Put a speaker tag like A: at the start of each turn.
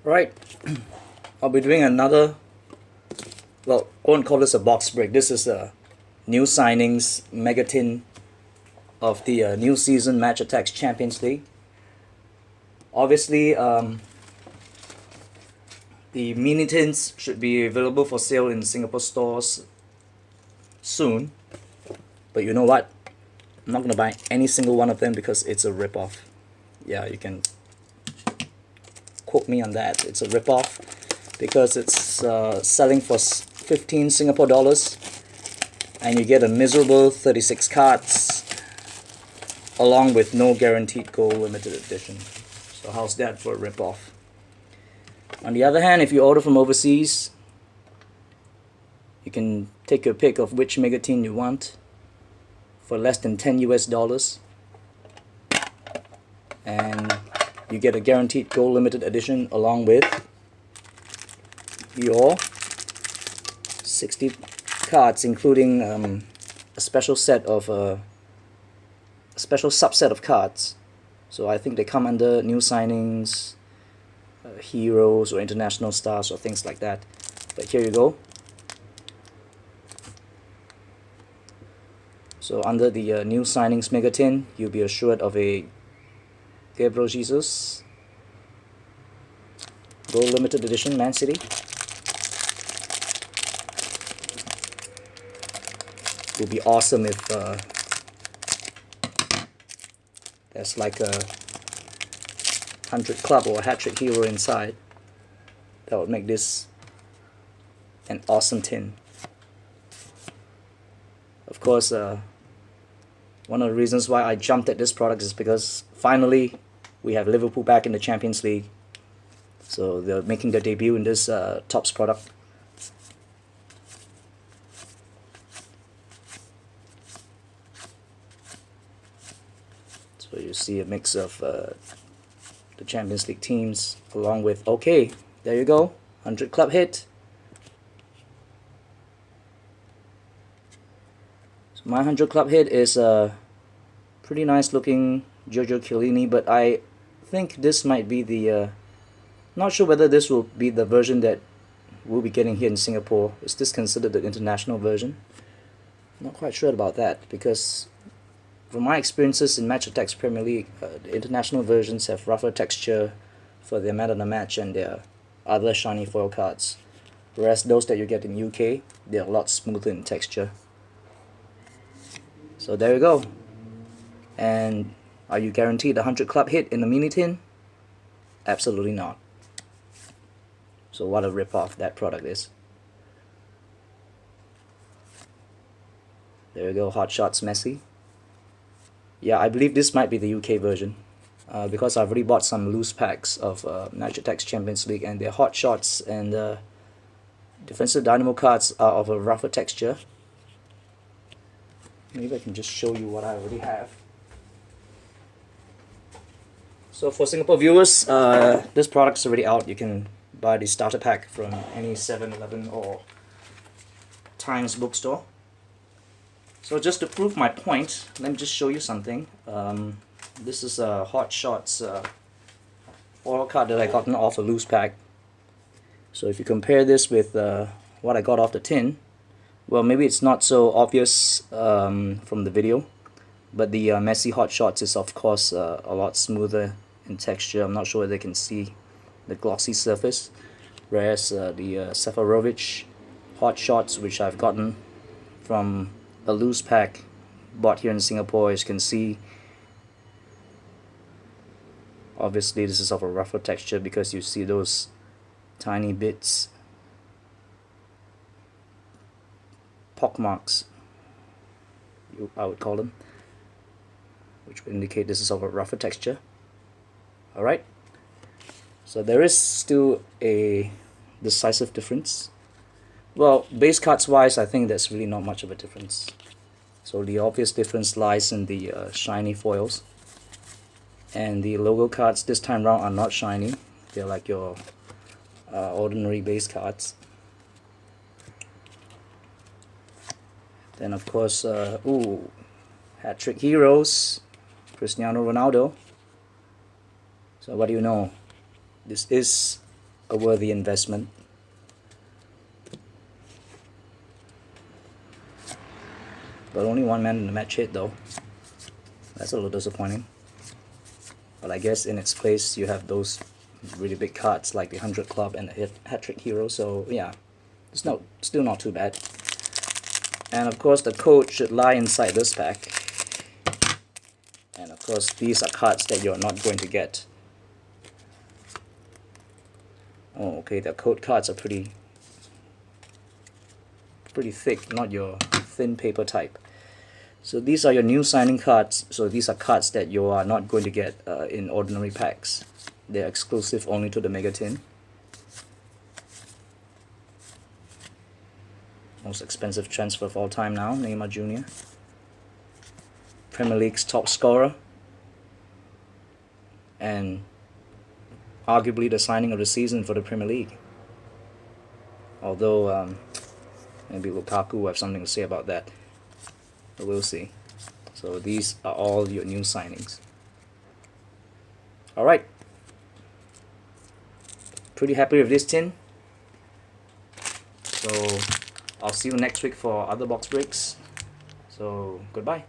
A: Right, I'll be doing another, well, I won't call this a box break. This is a new signings mega tin of the new season Match Attax Champions League. Obviously, the mini tins should be available for sale in Singapore stores soon. But you know what? I'm not going to buy any single one of them because it's a rip-off. Yeah, you can quote me on that. It's a rip-off because it's selling for 15 Singapore dollars and you get a miserable 36 cards along with no guaranteed gold limited edition. So how's that for a rip-off? On the other hand, if you order from overseas, you can take your pick of which mega tin you want for less than 10 US dollars, and you get a guaranteed gold limited edition along with your 60 cards, including a special set of a special subset of cards. So I think they come under new signings, heroes or international stars or things like that. But here you go. So under the new signings mega tin, you'll be assured of a Gabriel Jesus gold limited edition Man City. It would be awesome if there's like a 100 club or a hat-trick hero inside. That would make this an awesome tin. Of course, one of the reasons why I jumped at this product is because finally we have Liverpool back in the Champions League. So they're making their debut in this Topps product. So you see a mix of the Champions League teams along with, okay, there you go, 100 club hit. So my 100 club hit is a pretty nice looking Giorgio Chiellini, but I think this might be the, not sure whether this will be the version that we'll be getting here in Singapore. Is this considered the international version? Not quite sure about that, because from my experiences in Match Attax Premier League, the international versions have rougher texture for the amount of the match and their other shiny foil cards. Whereas those that you get in UK, they're a lot smoother in texture. So there you go. And are you guaranteed a 100 club hit in the mini tin? Absolutely not. So what a rip-off that product is. There you go, Hot Shots Messi. Yeah, I believe this might be the UK version, because I've already bought some loose packs of Match Attax Champions League, and their Hot Shots and Defensive Dynamo cards are of a rougher texture. Maybe I can just show you what I already have. So for Singapore viewers, this product's already out. You can buy the starter pack from any 7-Eleven or Times bookstore. So just to prove my point, let me just show you something. This is a Hot Shots foil card that I gotten off a loose pack. So if you compare this with what I got off the tin, well, maybe it's not so obvious from the video, but the Messi Hot Shots is of course a lot smoother in texture. I'm not sure whether they can see the glossy surface, whereas the Seferovic Hot Shots, which I've gotten from a loose pack bought here in Singapore, as you can see, obviously this is of a rougher texture because you see those tiny bits, pockmarks, I would call them, which would indicate this is of a rougher texture. Alright, so there is still a decisive difference. Well, base cards wise, I think there's really not much of a difference. So the obvious difference lies in the shiny foils. And the logo cards this time round are not shiny. They're like your ordinary base cards. Then of course, hat-trick heroes, Cristiano Ronaldo. So what do you know? This is a worthy investment. But only one man in the match hit though. That's a little disappointing. But I guess in its place you have those really big cards like the 100 Club and the Hat-Trick Hero, so yeah, it's still not too bad. And of course the code should lie inside this pack. And of course these are cards that you're not going to get. Oh, okay, the code cards are pretty thick, not your thin paper type. So these are your new signing cards. So these are cards that you are not going to get in ordinary packs. They're exclusive only to the Mega Tin. Most expensive transfer of all time now, Neymar Jr. Premier League's top scorer. And arguably the signing of the season for the Premier League. Although maybe Lukaku will have something to say about that. But we'll see. So these are all your new signings. Alright. Pretty happy with this tin. So I'll see you next week for other box breaks. So goodbye.